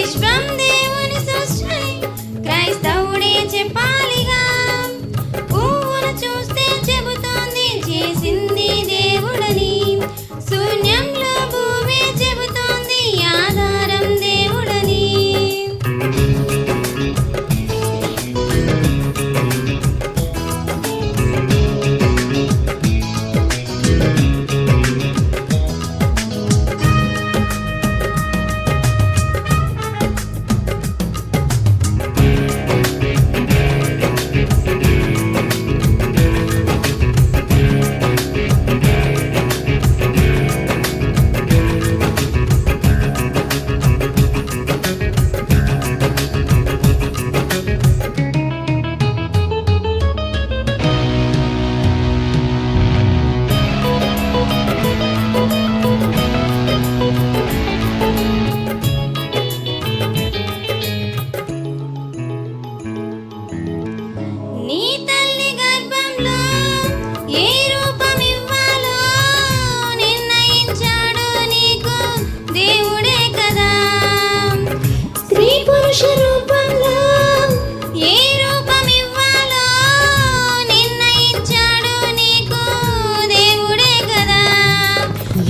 విశ్వం దేవుని సృష్టి క్రైస్తవుడే చెప్పాలిగా. పువ్వును చూస్తే చెబుతోంది చేసింది దేవుడని, శూన్యంలో భూమి చెబుతోంది ఆధారం దేవుడని. నీ తల్లి గర్భంలో ఏ రూపం ఇవ్వాలో నిర్ణయించాడు నీకు దేవుడే కదా. స్త్రీ పురుష రూపంలో ఏ రూపం ఇవ్వాలో నిర్ణయించాడు నీకు దేవుడే కదా.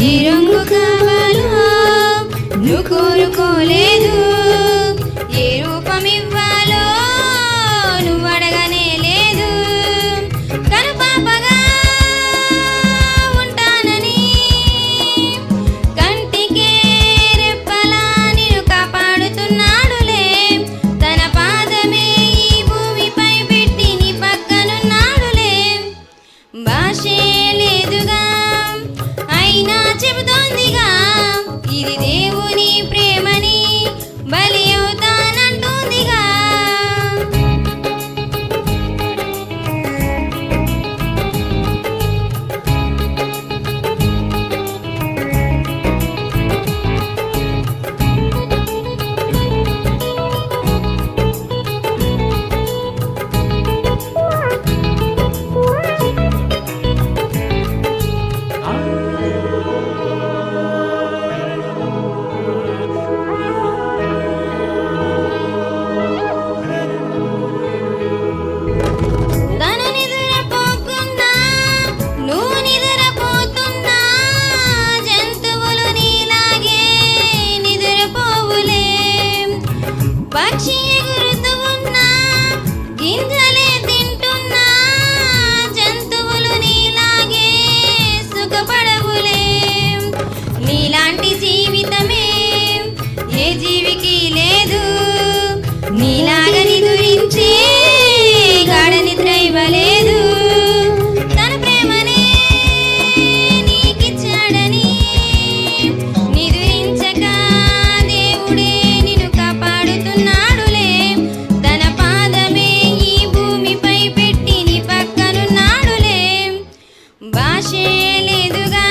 ఏ రంగు కావాలో నువ్వు కోరుకోలేదు, ఏ రూపం ఇవ్వాలో నువ్వు అడగనే లేదు. కనుపాపగా ఉంటానని కంటికే రెప్పలా నిన్ను కాపాడుతున్నాడులే. తన పాదమే ఈ భూమిపై పెట్టి నీ పక్కనున్నాడులే. భాషే లేదుగా అయినా చెబుతోందిగా ఇది దేవుని ప్రేమని, బలి అవుతానంటుందిగా. తను నిద్రపోకున్నా నువ్వు నిద్రపోతున్నా జంతువులు నీలాగే నిద్రపోవులే. పక్షి ఎగురుతూ ఉన్నా గింజలే తింటున్నా జంతువులు నీలాగే సుఖపడవులే. నీలాంటి జీవితమే ఏ జీవికి లేదు, నీలాగా నిదురించే గాఢ నిద్ర ఇవ్వలేదు. తన ప్రేమనే నీకిచ్చాడని నిదురించక దేవుడే నిన్ను కాపాడుతున్నాడులే. తన పాదమే ఈ భూమిపై పెట్టి నీ పక్కనున్నాడులే. భాషే లేదుగా